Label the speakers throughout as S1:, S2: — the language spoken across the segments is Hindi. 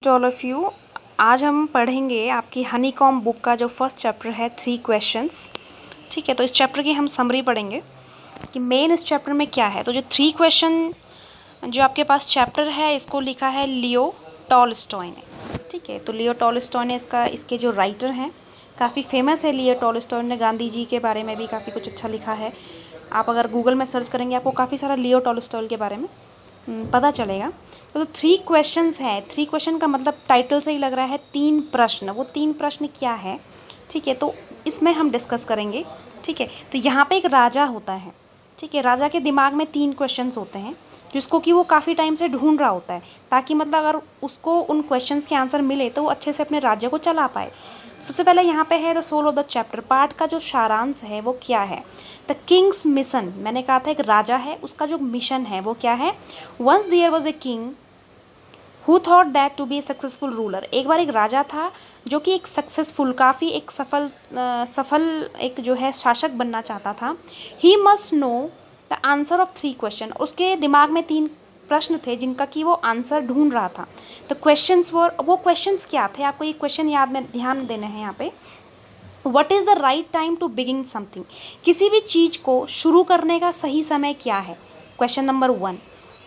S1: टू ऑल ऑफ यू, आज हम पढ़ेंगे आपकी हनीकॉम्ब बुक का जो फर्स्ट चैप्टर है 3 क्वेश्चंस। ठीक है, तो इस चैप्टर की हम समरी पढ़ेंगे कि मेन इस चैप्टर में क्या है। तो जो 3 क्वेश्चन जो आपके पास चैप्टर है, इसको लिखा है लियो टॉलस्टॉय ने। ठीक है, तो लियो टॉलस्टॉय ने इसके जो राइटर हैं काफ़ी फेमस है। लियो टॉलस्टॉय ने गांधी जी के बारे में भी काफ़ी कुछ अच्छा लिखा है। आप अगर गूगल में सर्च करेंगे आपको काफ़ी सारा लियो टॉलस्टॉय के बारे में पता चलेगा। तो 3 क्वेश्चंस हैं। 3 क्वेश्चन का मतलब टाइटल से ही लग रहा है 3 प्रश्न। वो 3 प्रश्न क्या है, ठीक है, तो इसमें हम डिस्कस करेंगे। ठीक है, तो यहाँ पे एक राजा होता है। ठीक है, राजा के दिमाग में 3 क्वेश्चंस होते हैं जिसको कि वो काफ़ी टाइम से ढूंढ रहा होता है, ताकि मतलब अगर उसको उन क्वेश्चंस के आंसर मिले तो वो अच्छे से अपने राज्य को चला पाए। सबसे पहले यहाँ पे है the soul of the chapter, part का जो सारांश है वो क्या है। द किंग्स मिशन, मैंने कहा था एक राजा है, उसका जो मिशन है वो क्या है। Once there was a king who thought that to be a successful ruler, एक बार एक राजा था जो कि एक सक्सेसफुल, काफ़ी एक सफल एक जो है शासक बनना चाहता था। He must know the answer of 3 question, उसके दिमाग में 3 प्रश्न थे जिनका कि वो आंसर ढूंढ रहा था। तो क्वेश्चंस वो क्वेश्चंस क्या थे, आपको ये क्वेश्चन याद में ध्यान देना है यहाँ पे। What is the right time to begin something, किसी भी चीज़ को शुरू करने का सही समय क्या है, क्वेश्चन नंबर 1।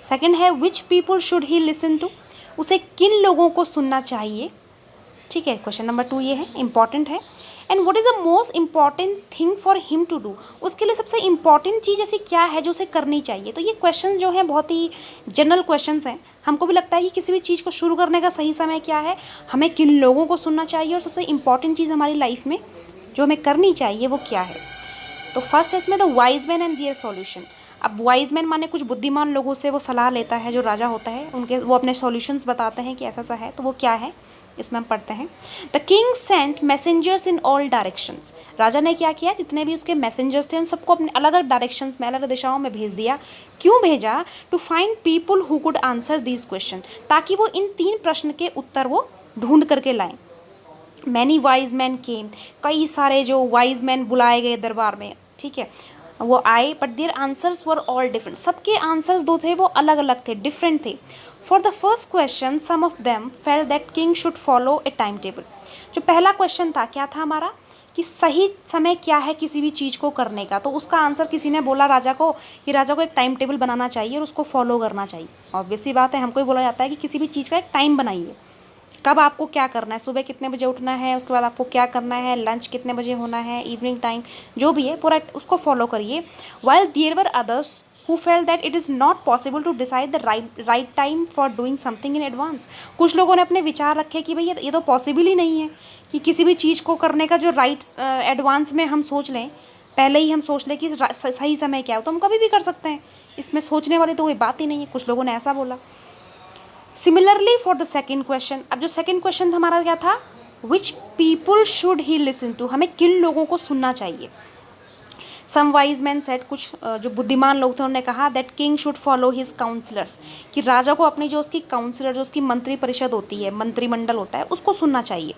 S1: सेकेंड है which people should he listen to, उसे किन लोगों को सुनना चाहिए। ठीक है, क्वेश्चन नंबर 2 ये है, इंपॉर्टेंट है। And what is the most important thing for him to do, उसके लिए सबसे इंपॉर्टेंट चीज़ ऐसी क्या है जो उसे करनी चाहिए। तो ये क्वेश्चन जो हैं बहुत ही जनरल क्वेश्चंस हैं। हमको भी लगता है कि किसी भी चीज़ को शुरू करने का सही समय क्या है, हमें किन लोगों को सुनना चाहिए, और सबसे इंपॉर्टेंट चीज़ हमारी लाइफ में जो हमें करनी चाहिए वो क्या है। तो फर्स्ट है इसमें the wise man and their solution. अब वाइज मैन माने कुछ बुद्धिमान लोगों से वो सलाह लेता है, जो राजा होता है उनके, वो अपने सॉल्यूशंस बताते हैं कि ऐसा सा है, तो वो क्या है इसमें हम पढ़ते हैं। The king sent messengers in all directions, राजा ने क्या किया, जितने भी उसके मैसेंजर्स थे उन सबको अपने अलग अलग डायरेक्शंस में, अलग अलग दिशाओं में भेज दिया। क्यों भेजा, to find people who could answer this question, ताकि वो इन 3 प्रश्न के उत्तर वो ढूंढ करके लाएं। मैनी वाइज मैन केम, कई सारे जो वाइज मैन बुलाए गए दरबार में, ठीक है, वो आए, but their answers were all different, सबके आंसर्स दो थे वो अलग अलग थे, डिफरेंट थे। For the first question some of them felt that king should follow a time table, जो पहला क्वेश्चन था क्या था हमारा, कि सही समय क्या है किसी भी चीज़ को करने का। तो उसका आंसर किसी ने बोला राजा को कि राजा को एक टाइम टेबल बनाना चाहिए और उसको फॉलो करना चाहिए। ऑब्वियस सी बात है, हमको ही बोला जाता है कि किसी भी चीज़ का एक टाइम बनाइए, कब आपको क्या करना है, सुबह कितने बजे उठना है, उसके बाद आपको क्या करना है, लंच कितने बजे होना है, इवनिंग टाइम, जो भी है पूरा उसको फॉलो करिए। While there were others who felt that it is not possible to decide the right time for doing something in advance, कुछ लोगों ने अपने विचार रखे कि भाई ये तो पॉसिबल ही नहीं है कि किसी भी चीज़ को करने का जो राइट एडवांस में हम सोच लें, पहले ही हम सोच लें कि सही समय क्या हो, तो हम कभी भी कर सकते हैं, इसमें सोचने वाली तो कोई बात ही नहीं है। कुछ लोगों ने ऐसा बोला। Similarly for the second question, अब जो सेकेंड क्वेश्चन हमारा क्या था, which people should he listen to, हमें किन लोगों को सुनना चाहिए। सम वाइज मैन सेट, कुछ जो बुद्धिमान लोग थे उन्होंने कहा that king should follow his counsellors, कि राजा को अपनी जो उसकी काउंसलर, जो उसकी मंत्री परिषद होती है, मंत्रिमंडल होता है, उसको सुनना चाहिए।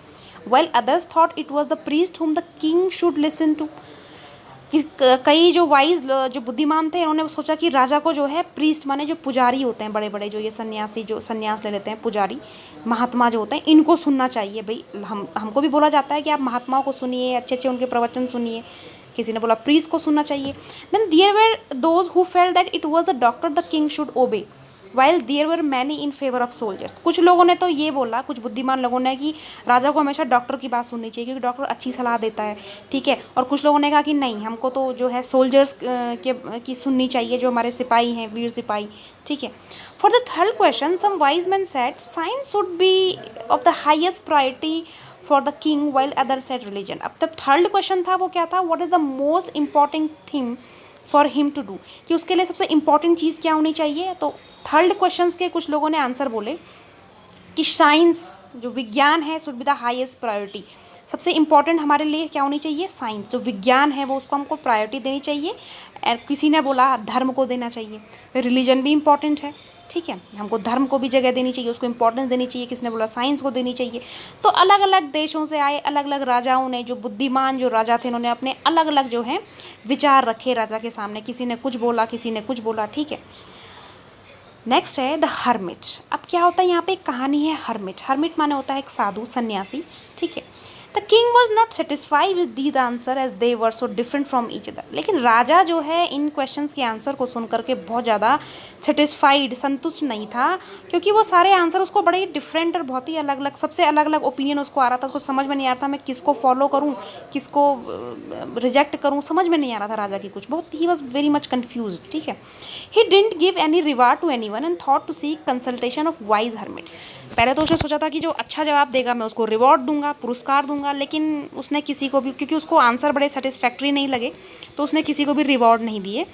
S1: Well others thought it was the priest whom the king should listen to, कि कई जो वाइज जो बुद्धिमान थे उन्होंने सोचा कि राजा को जो है प्रीस्ट माने जो पुजारी होते हैं, बड़े बड़े जो ये सन्यासी जो सन्यास ले लेते हैं, पुजारी महात्मा जो होते हैं, इनको सुनना चाहिए। भाई हमको भी बोला जाता है कि आप महात्माओं को सुनिए, अच्छे अच्छे उनके प्रवचन सुनिए। किसी ने बोला प्रीस्ट को सुनना चाहिए। Then there were those who felt that it was the doctor the king should obey, while there were many in favour of soldiers, कुछ लोगों ने तो ये बोला, कुछ बुद्धिमान लोगों ने, कि राजा को हमेशा डॉक्टर की बात सुननी चाहिए क्योंकि डॉक्टर अच्छी सलाह देता है, ठीक है। और कुछ लोगों ने कहा कि नहीं, हमको तो जो है सोल्जर्स की सुननी चाहिए, जो हमारे सिपाही हैं, वीर सिपाही, ठीक है। For the third question some wise man said science should be of the highest priority for the king while other said religion. अब तब थर्ड क्वेश्चन था वो क्या था, what is the most important thing for him to do, कि उसके लिए सबसे इंपॉर्टेंट चीज़ क्या होनी चाहिए। तो थर्ड क्वेश्चंस के कुछ लोगों ने आंसर बोले कि साइंस, जो विज्ञान है, should be the highest priority, सबसे इंपॉर्टेंट हमारे लिए क्या होनी चाहिए, साइंस, जो विज्ञान है वो उसको हमको प्रायोरिटी देनी चाहिए। और किसी ने बोला धर्म को देना चाहिए, रिलीजन भी इंपॉर्टेंट है, ठीक है, हमको धर्म को भी जगह देनी चाहिए, उसको इंपॉर्टेंस देनी चाहिए। किसी ने बोला साइंस को देनी चाहिए। तो अलग अलग देशों से आए अलग अलग राजाओं ने, जो बुद्धिमान जो राजा थे, उन्होंने अपने अलग अलग जो हैं विचार रखे राजा के सामने, किसी ने कुछ बोला, किसी ने कुछ बोला, ठीक है। नेक्स्ट है द हर्मिट। अब क्या होता है यहाँ पे, एक कहानी है हर्मिट। हर्मिट माने होता है एक साधु, सन्यासी, ठीक है। The king was not satisfied with these answer as they were so different from each other. लेकिन राजा जो है इन क्वेश्चंस के आंसर को सुन करके बहुत ज़्यादा सेटिस्फाइड, संतुष्ट नहीं था, क्योंकि वो सारे आंसर उसको बड़े ही डिफरेंट और बहुत ही अलग अलग, सबसे अलग अलग ओपिनियन उसको आ रहा था। उसको समझ में नहीं आ रहा था मैं किसको फॉलो करूँ, किसको रिजेक्ट करूँ, समझ में नहीं आ रहा था राजा की कुछ, बहुत ही वॉज वेरी मच कन्फ्यूज, ठीक है। He didn't give any reward to any one and thought to seek consultation of wise hermit. पहले तो उसने सोचा था कि जो अच्छा जवाब देगा मैं उसको रिवॉर्ड दूंगा, पुरस्कार दूंगा, लेकिन उसने किसी को भी, क्योंकि उसको आंसर बड़े सेटिस्फैक्ट्री नहीं लगे, तो उसने किसी को भी रिवॉर्ड नहीं दिए।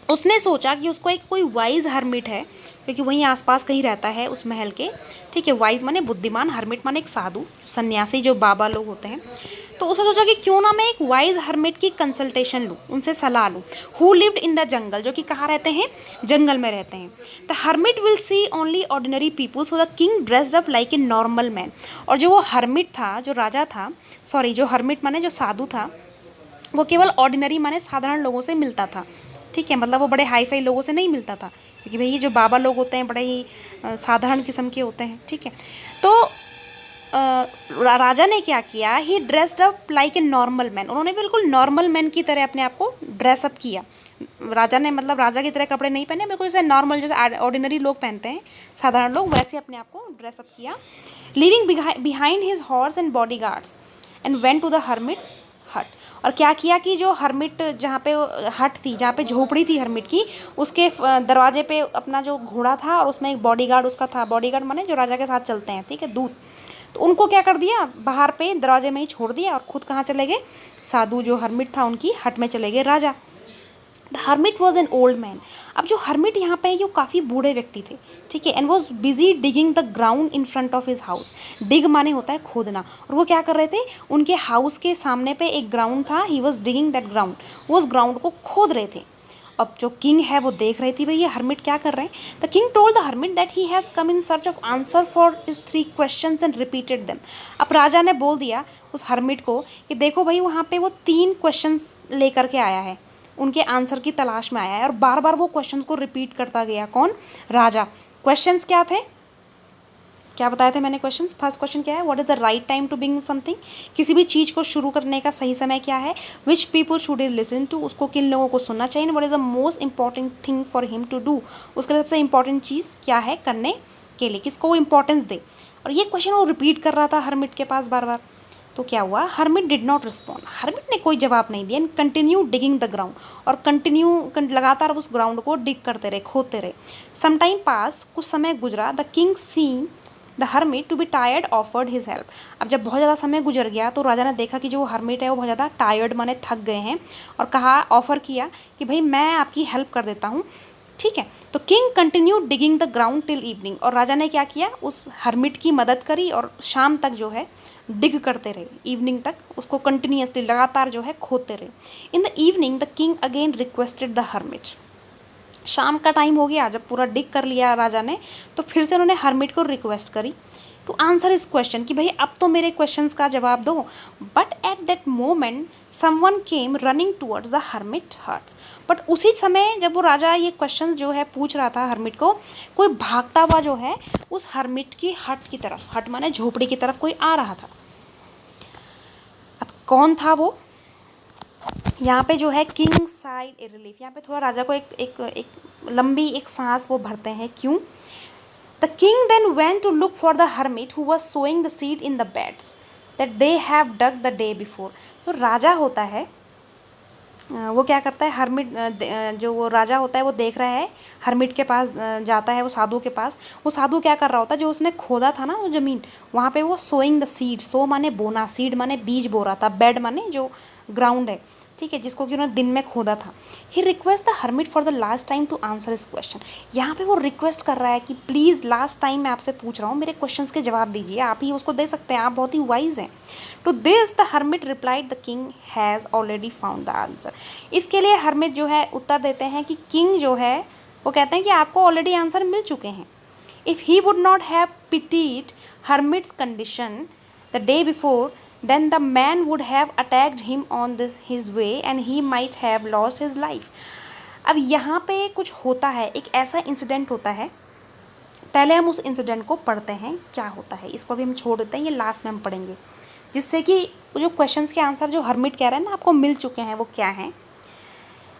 S1: उसने सोचा कि उसको एक कोई वाइज हर्मिट है, क्योंकि वहीं आसपास कहीं रहता है उस महल के, ठीक है। वाइज माने बुद्धिमान, हर्मिट माने एक साधु, सन्यासी जो बाबा लोग होते हैं। तो उसने सोचा कि क्यों ना मैं एक वाइज हर्मिट की कंसल्टेशन लूँ, उनसे सलाह लूँ। Who lived in the jungle, जो कि कहाँ रहते हैं, जंगल में रहते हैं। The hermit will see only ordinary people, so the king dressed up like a normal man. और जो वो हर्मिट था, जो राजा था, सॉरी जो हर्मिट माने जो साधु था, वो केवल ऑर्डिनरी माने साधारण लोगों से मिलता था, ठीक है। मतलब वो बड़े हाई फाई लोगों से नहीं मिलता था, क्योंकि भाई ये जो बाबा लोग होते हैं बड़े ही साधारण किस्म के होते हैं, ठीक है। तो राजा ने क्या किया, he dressed up like a normal man. उन्होंने बिल्कुल नॉर्मल मैन की तरह अपने आप को ड्रेसअप किया। राजा ने मतलब राजा की तरह कपड़े नहीं पहने, बिल्कुल जैसे नॉर्मल, जैसे ऑर्डिनरी लोग पहनते हैं, साधारण लोग, वैसे अपने आप को ड्रेसअप किया। Living behind his horse and bodyguards and went to the hermit's hut. और क्या किया कि जो हर्मिट, जहाँ पे हट थी, जहाँ पे झोपड़ी थी हर्मिट की, उसके दरवाजे पे अपना जो घोड़ा था और उसमें एक बॉडीगार्ड उसका था। बॉडीगार्ड माने जो राजा के साथ चलते हैं, ठीक है, दूत। तो उनको क्या कर दिया, बाहर पे दरवाजे में ही छोड़ दिया, और खुद कहाँ चले गए, साधु जो हर्मिट था उनकी हट में चले गए राजा। The hermit was an old man. अब जो हर्मिट यहाँ पे है ये काफ़ी बूढ़े व्यक्ति थे, ठीक है। And was busy digging the ground in front of his house. Dig माने होता है खोदना, और वो क्या कर रहे थे, उनके हाउस के सामने पे एक ग्राउंड था, he was digging that ground, वो उस ग्राउंड को खोद रहे थे। अब जो किंग है वो देख रही थी भाई ये हर्मिट क्या कर रहे हैं। The king told the hermit that he has come in search of answer for his 3 questions and repeated them. अब राजा ने बोल दिया उस हर्मिट को कि देखो भाई वहाँ पे वो 3 क्वेश्चंस लेकर के आया है, उनके आंसर की तलाश में आया है, और बार बार वो क्वेश्चंस को रिपीट करता गया। कौन, राजा। क्वेश्चंस क्या थे, क्या बताए थे मैंने क्वेश्चंस। फर्स्ट क्वेश्चन क्या है, what is the right time to begin something, किसी भी चीज़ को शुरू करने का सही समय क्या है। Which people should he listen to, उसको किन लोगों को सुनना चाहिए। What is the most important thing for him to do, उसके लिए सबसे इंपॉर्टेंट चीज़ क्या है करने के लिए, किसको वो इंपॉर्टेंस दे। और ये क्वेश्चन वो रिपीट कर रहा था हर्मिट के पास बार बार। तो क्या हुआ, hermit did not respond, hermit ने कोई जवाब नहीं दिया। And continue digging the ground, और कंटिन्यू लगातार उस ग्राउंड को डिग करते रहे, खोदते रहे। सम टाइम पास, कुछ समय गुजरा। The king seeing the hermit to be tired offered his help. अब जब बहुत ज़्यादा समय गुजर गया तो राजा ने देखा कि जो हर्मिट है वो बहुत ज़्यादा टायर्ड माने थक गए हैं, और कहा, ऑफ़र किया कि भाई मैं आपकी हेल्प कर देता हूँ, ठीक है। तो king continue digging the ground till evening, और राजा ने क्या किया, उस हर्मिट की मदद करी और शाम तक जो है डिग करते रहे, इवनिंग तक उसको कंटिन्यूसली लगातार जो है खोदते रहे। In the evening the king again requested the hermit. शाम का टाइम हो गया, जब पूरा डिग कर लिया राजा ने, तो फिर से उन्होंने हर्मिट को रिक्वेस्ट करी टू आंसर इस क्वेश्चन, कि भाई अब तो मेरे क्वेश्चंस का जवाब दो। But at that moment someone came running towards the hermit huts. But उसी समय जब वो राजा ये क्वेश्चन जो है पूछ रहा था हर्मिट को, कोई भागता हुआ जो है उस हर्मिट की हट की तरफ, हट माने झोपड़ी की तरफ कोई आ रहा था। अब कौन था वो, यहाँ पे जो है किंग साइड ए रिलीफ, यहाँ पे थोड़ा राजा को एक लंबी एक सांस वो भरते हैं। क्यों, the king then went to look for the hermit who was sowing the seed in the beds that they have dug the day before. तो राजा होता है वो क्या करता है, हर्मिट जो वो राजा होता है वो देख रहा है, हर्मिट के पास जाता है, वो साधु के पास। वो साधु क्या कर रहा होता है, जो उसने खोदा था ना वो ज़मीन, वहाँ पे वो सोइंग द सीड, सो माने बोना, सीड माने बीज बो रहा था, बेड माने जो ग्राउंड है, ठीक है, जिसको कि उन्होंने दिन में खोदा था। He request the hermit for the last time to answer इस क्वेश्चन। यहाँ पे वो रिक्वेस्ट कर रहा है कि प्लीज़ लास्ट टाइम मैं आपसे पूछ रहा हूँ, मेरे क्वेश्चंस के जवाब दीजिए, आप ही उसको दे सकते हैं, आप बहुत ही वाइज हैं। To this the hermit replied the king has already found the answer. इसके लिए हर्मिट जो है उत्तर देते हैं कि किंग जो है वो कहते हैं कि आपको ऑलरेडी आंसर मिल चुके हैं। If he would not have pitied hermits condition the day before, then the man would have attacked him on his way and he might have lost his life. अब यहाँ पे कुछ होता है, एक ऐसा इंसिडेंट होता है, पहले हम उस इंसिडेंट को पढ़ते हैं क्या होता है, इसको भी हम छोड़ देते हैं, ये लास्ट में हम पढ़ेंगे, जिससे कि जो क्वेश्चंस के आंसर जो हर्मिट कह रहे हैं ना आपको मिल चुके हैं वो क्या हैं।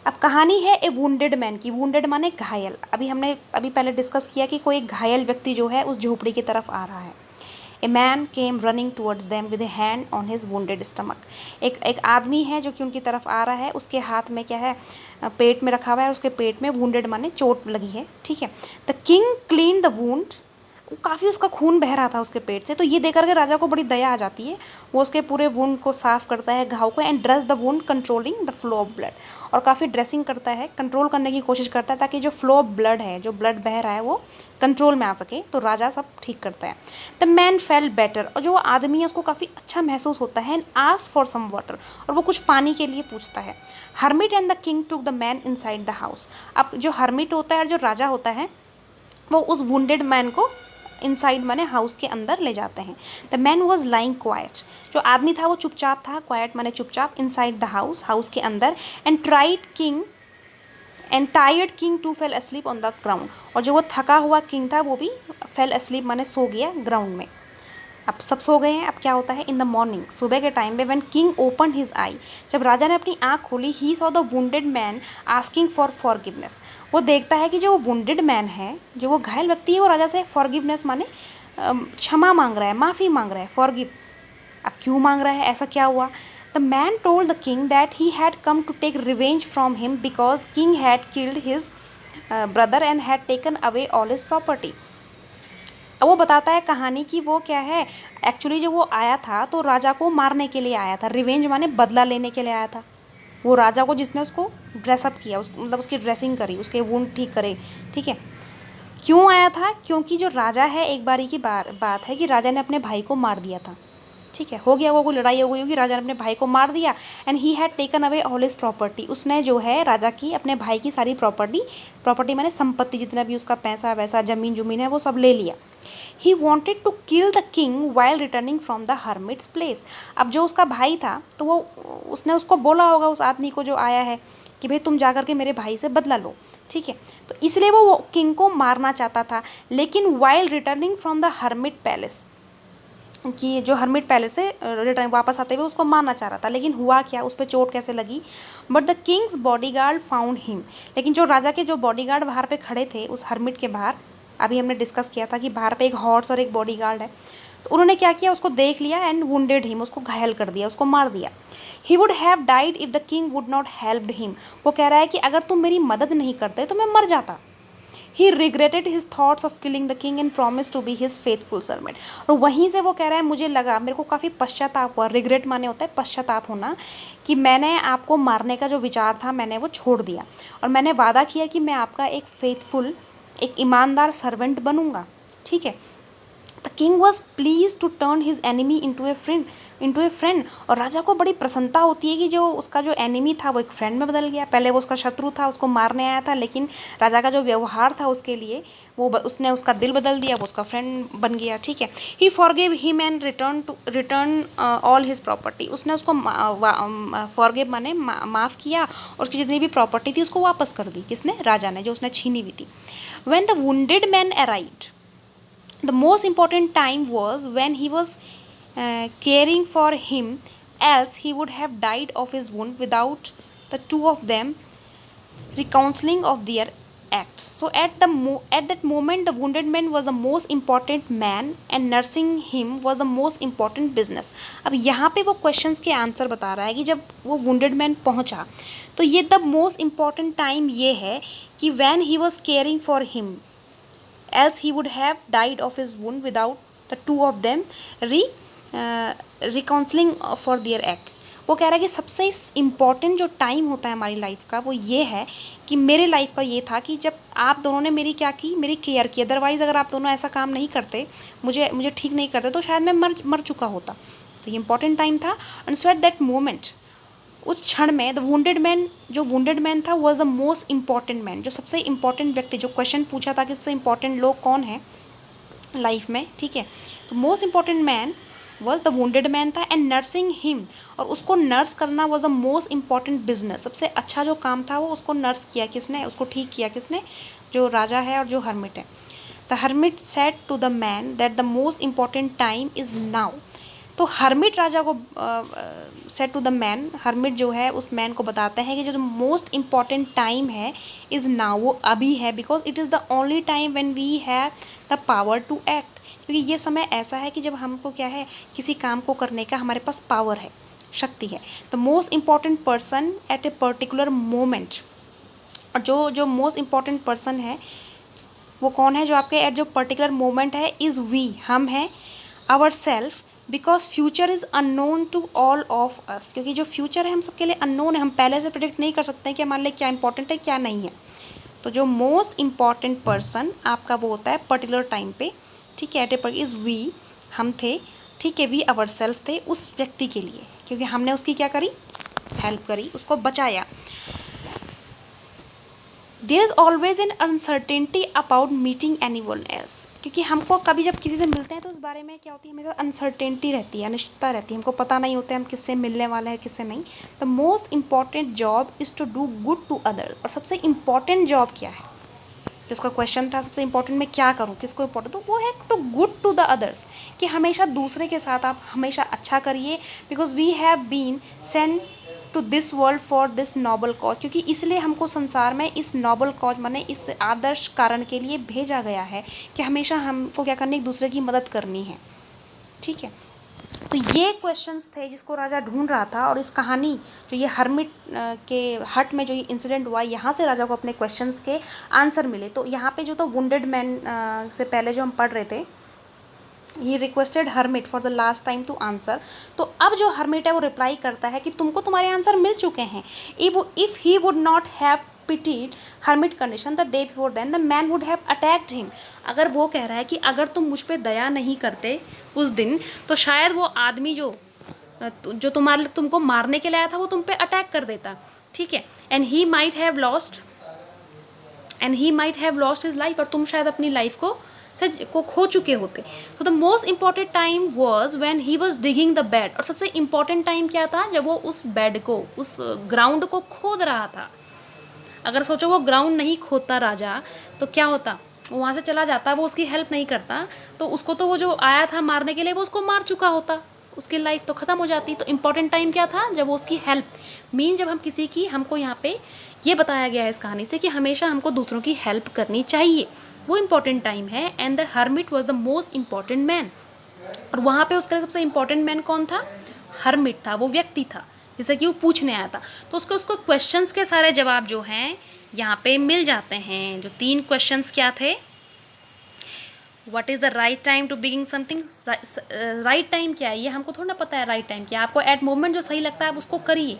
S1: अब कहानी है ए वुंडेड मैन की। वुंडेड माने घायल। हमने पहले डिस्कस किया कि कोई घायल व्यक्ति जो है उस झोपड़ी की तरफ आ रहा है। A man came running towards them with A hand on his wounded stomach. एक आदमी है जो कि उनकी तरफ आ रहा है, उसके हाथ में क्या है, पेट में रखा हुआ है, उसके पेट में वुंडेड माने चोट लगी है, ठीक है। The king clean the wound, काफ़ी उसका खून बह रहा था उसके पेट से, तो ये देख करके राजा को बड़ी दया आ जाती है। वो उसके पूरे वुंड को साफ़ करता है, घाव को, and dress the wound controlling the flow of blood, और काफ़ी ड्रेसिंग करता है, कंट्रोल करने की कोशिश करता है ताकि जो फ्लो ऑफ ब्लड है, जो ब्लड बह रहा है वो कंट्रोल में आ सके। तो राजा सब ठीक करता है। द मैन फेल बेटर, और जो आदमी है उसको काफ़ी अच्छा महसूस होता है, and ask for some water, और वो कुछ पानी के लिए पूछता है। Hermit and the king took the man inside the house. अब जो हर्मिट होता है और जो राजा होता है वो उस वुंडेड मैन को इनसाइड माने हाउस के अंदर ले जाते हैं। The man was lying quite, जो आदमी था वो चुपचाप था, क्वाइट माने चुपचाप, इनसाइड द हाउस, हाउस के अंदर, and tired king too fell asleep on the ground, और जो वो थका हुआ किंग था वो भी फेल अस्लीप माने सो गया ग्राउंड में। अब सब सो गए हैं। अब क्या होता है, इन द मॉर्निंग, सुबह के टाइम में, व्हेन किंग ओपन हिज आई, जब राजा ने अपनी आँख खोली, he saw the wounded man asking for forgiveness, वो देखता है कि जो वो वुंडेड मैन है, जो वो घायल व्यक्ति है, वो राजा से फॉरगिवनेस माने क्षमा मांग रहा है, माफ़ी मांग रहा है, फॉरगिव। अब क्यों मांग रहा है, ऐसा क्या हुआ? The man told the king that he had come to take revenge from him because king had killed his brother and had taken away all his property. अब वो बताता है कहानी की वो क्या है, एक्चुअली जो वो आया था तो राजा को मारने के लिए आया था, रिवेंज माने बदला लेने के लिए आया था। वो राजा को जिसने उसको ड्रेसअप किया, मतलब उसकी ड्रेसिंग करी, उसके वुंड ठीक करे, ठीक है। क्यों आया था? क्योंकि जो राजा है, एक बारी की बात है कि राजा ने अपने भाई को मार दिया था, ठीक है। हो गया वो, कोई लड़ाई हो गई होगी, राजा ने अपने भाई को मार दिया, and he had taken away all his property, उसने जो है राजा की, अपने भाई की सारी प्रॉपर्टी माने संपत्ति, जितना भी उसका पैसा वैसा ज़मीन जुमीन है वो सब ले लिया। He wanted to kill the king while returning from the hermit's place. अब जो उसका भाई था तो वो, उसने उसको बोला होगा उस आदमी को जो आया है कि भाई तुम जाकर के मेरे भाई से बदला लो, ठीक है। तो इसलिए वो किंग को मारना चाहता था, लेकिन while returning from the hermit palace, कि जो हर्मिट पैलेस से रिटर्न वापस आते हुए उसको मारना चाह रहा था। लेकिन हुआ क्या, उस पर चोट कैसे लगी? But the Kings bodyguard found him, लेकिन जो राजा के जो बॉडीगार्ड बाहर पे खड़े थे उस हर्मिट के बाहर, अभी हमने डिस्कस किया था कि बाहर पे एक हॉर्स और एक बॉडीगार्ड है, तो उन्होंने क्या किया, उसको देख लिया एंड वुंडेड हिम, उसको घायल कर दिया, उसको मार दिया। He would have died if the king would not helped him, वो कह रहा है कि अगर तुम मेरी मदद नहीं करते तो मैं मर जाता। He regretted his thoughts of killing the king and promise to be his faithful servant, और वहीं से वो कह रहा है मुझे लगा, मेरे को काफ़ी पश्चाताप हुआ, रिग्रेट माने होता है पश्चाताप होना, कि मैंने आपको मारने का जो विचार था मैंने वो छोड़ दिया, और मैंने वादा किया कि मैं आपका एक फेथफुल, एक ईमानदार सर्वेंट बनूंगा, ठीक है। The king was please to turn his enemy into a friend, और राजा को बड़ी प्रसन्नता होती है कि जो उसका जो एनिमी था वो एक फ्रेंड में बदल गया। पहले वो उसका शत्रु था, उसको मारने आया था, लेकिन राजा का जो व्यवहार था उसके लिए वो उसने उसका दिल बदल दिया, वो उसका फ्रेंड बन गया, ठीक है। He forgive him and return all his property, उसने उसको फॉरगिव माने माफ़ किया, और उसकी जितनी भी प्रॉपर्टी थी उसको वापस कर दी। किसने? राजा ने, जो उसने छीनी हुई थी। When the wounded man arrived, the most important time was when he was caring for him, else he would have died of his wound without the two of them reconciling of their acts. So at that moment the wounded man was the most important man and nursing him was the most important business. अब यहाँ पे वो questions के आंसर बता रहा है कि जब वो wounded man पहुँचा तो ये the most important time ये है कि when he was caring for him, else he would have died of his wound without the two of them reconciling for their acts. वो कह रहा है कि सबसे इम्पॉर्टेंट जो टाइम होता है हमारी लाइफ का वो ये है कि मेरे लाइफ का ये था कि जब आप दोनों ने मेरी क्या की, मेरी केयर की। अदरवाइज़ अगर आप दोनों ऐसा काम नहीं करते, मुझे ठीक नहीं करते, तो शायद मैं मर चुका होता। तो ये इंपॉर्टेंट टाइम था। And so at that moment, उस क्षण में द जो वुंडेड मैन था was the most important man, जो सबसे इंपॉर्टेंट व्यक्ति, जो क्वेश्चन पूछा था कि सबसे इंपॉर्टेंट लोग कौन है लाइफ में, ठीक है। तो most important man was the wounded man था, एंड नर्सिंग हिम, और उसको नर्स करना was the most important business, सबसे अच्छा जो काम था वो उसको नर्स किया किसने, उसको ठीक किया किसने, जो राजा है और जो हर्मिट है। The hermit said to the man that the most important time is now. तो हर्मिट राजा को said to the man, hermit जो है उस मैन को बताते हैं कि जो मोस्ट इंपॉर्टेंट टाइम है इज़ नाउ, वो अभी है, because it is the only time when we have the power to act, क्योंकि ये समय ऐसा है कि जब हमको क्या है, किसी काम को करने का हमारे पास पावर है, शक्ति है। The most important person at a particular moment, और जो मोस्ट इम्पॉर्टेंट पर्सन है वो कौन है, जो आपके एट जो पर्टिकुलर मोमेंट है, इज़ वी, हम हैं, our self, because future is unknown to all of us, क्योंकि जो फ्यूचर है हम सबके लिए अननोन है, हम पहले से प्रिडिक्ट नहीं कर सकते हैं कि हमारे लिए क्या इंपॉर्टेंट है क्या नहीं है। तो जो मोस्ट इम्पॉर्टेंट पर्सन आपका वो होता है पर्टिकुलर टाइम पे, ठीक है, एट ए पर इज़ वी, हम थे, ठीक है, वी आवर सेल्फ थे उस व्यक्ति के लिए, क्योंकि हमने उसकी क्या करी, हेल्प करी, उसको बचाया। There is always an uncertainty about meeting any one else, क्योंकि हमको कभी जब किसी से मिलते हैं तो उस बारे में क्या होती है, हमेशा अनसर्टेनिटी रहती है, अनिश्चितता रहती है, हमको पता नहीं होता है हम किससे मिलने वाले हैं किससे नहीं। The most important job is to do good to other, और सबसे इंपॉर्टेंट जॉब क्या है, जो उसका क्वेश्चन था सबसे इंपॉर्टेंट मैं क्या करूँ, किसको इंपॉर्टेंट, तो वो है to good to the others, कि हमेशा दूसरे के साथ आप हमेशा अच्छा करिए, because we have been sent to this world for this noble cause, क्योंकि इसलिए हमको संसार में इस नोबल कॉज माने इस आदर्श कारण के लिए भेजा गया है कि हमेशा हमको क्या करनी, एक दूसरे की मदद करनी है, ठीक है। तो ये क्वेश्चंस थे जिसको राजा ढूंढ रहा था, और इस कहानी जो ये हर्मिट के हट में जो ये इंसिडेंट हुआ, यहाँ से राजा को अपने क्वेश्चंस के आंसर मिले। तो यहाँ पे जो तो वुंडेड मैन से पहले जो हम पढ़ रहे थे, he requested hermit for the last time to answer. तो अब जो हर्मिट है वो रिप्लाई करता है कि तुमको तुम्हारे आंसर मिल चुके हैं। If he would not have pitied hermit condition the day before then the man would have attacked him. अगर वो कह रहा है कि अगर तुम मुझ पे दया नहीं करते उस दिन, तो शायद वो आदमी जो तुमको मारने के लिए आया था वो तुम पे अटैक कर देता, ठीक है। And he might have lost his life, और तुम शायद अपनी लाइफ को खो चुके होते। तो the most important time was when he was digging the bed, और सबसे इंपॉर्टेंट टाइम क्या था, जब वो उस बेड को, उस ग्राउंड को खोद रहा था। अगर सोचो वो ग्राउंड नहीं खोदता राजा, तो क्या होता, वो वहाँ से चला जाता, वो उसकी हेल्प नहीं करता, तो उसको तो वो जो आया था मारने के लिए वो उसको मार चुका होता, उसकी लाइफ तो ख़त्म हो जाती। तो इम्पॉर्टेंट टाइम क्या था, जब वो उसकी हेल्प, जब हम किसी की, हमको यहाँ पे ये बताया गया है इस कहानी से कि हमेशा हमको दूसरों की हेल्प करनी चाहिए, वो इम्पॉर्टेंट टाइम है। And the hermit was the most important man, और वहाँ पे उसके लिए सबसे इम्पॉर्टेंट मैन कौन था, हर्मिट था, वो व्यक्ति था जैसे कि वो पूछने आया था। तो उसको क्वेश्चंस के सारे जवाब जो हैं यहाँ पे मिल जाते हैं। जो 3 क्वेश्चंस क्या थे, what is the right time to begin something, right time क्या है, ये हमको थोड़ा ना पता है राइट टाइम क्या है। आपको एट मोमेंट जो सही लगता है आप उसको करिए,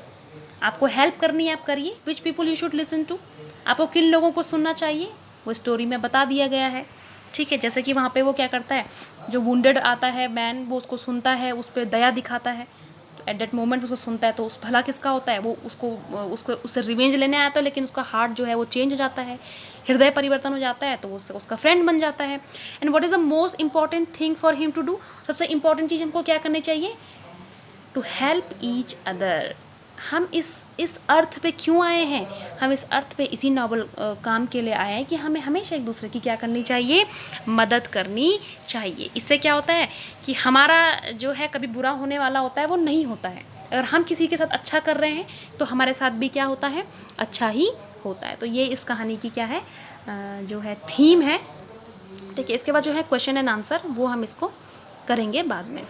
S1: आपको हेल्प करनी है आप करिए। Which people you should listen to, आपको किन लोगों को सुनना चाहिए, वो स्टोरी में बता दिया गया है, ठीक है। जैसे कि वहाँ पे वो क्या करता है, जो वुंडेड आता है मैन, वो उसको सुनता है, उस पर दया दिखाता है, तो एट दैट मोमेंट उसको सुनता है, तो उस भला किसका होता है, वो उससे रिवेंज लेने आया था, लेकिन उसका हार्ट जो है वो चेंज हो जाता है, हृदय परिवर्तन हो जाता है, तो उसका फ्रेंड बन जाता है। And what is the most important thing for him to do, सबसे इंपॉर्टेंट चीज़ हमको क्या करनी चाहिए, टू हेल्प ईच अदर। हम इस अर्थ पे क्यों आए हैं, हम इस अर्थ पे इसी नॉबल काम के लिए आए हैं कि हमें हमेशा एक दूसरे की क्या करनी चाहिए, मदद करनी चाहिए। इससे क्या होता है कि हमारा जो है कभी बुरा होने वाला होता है वो नहीं होता है। अगर हम किसी के साथ अच्छा कर रहे हैं तो हमारे साथ भी क्या होता है, अच्छा ही होता है। तो ये इस कहानी की क्या है, जो है थीम है, ठीक है। इसके बाद जो है क्वेश्चन एंड आंसर, वो हम इसको करेंगे बाद में।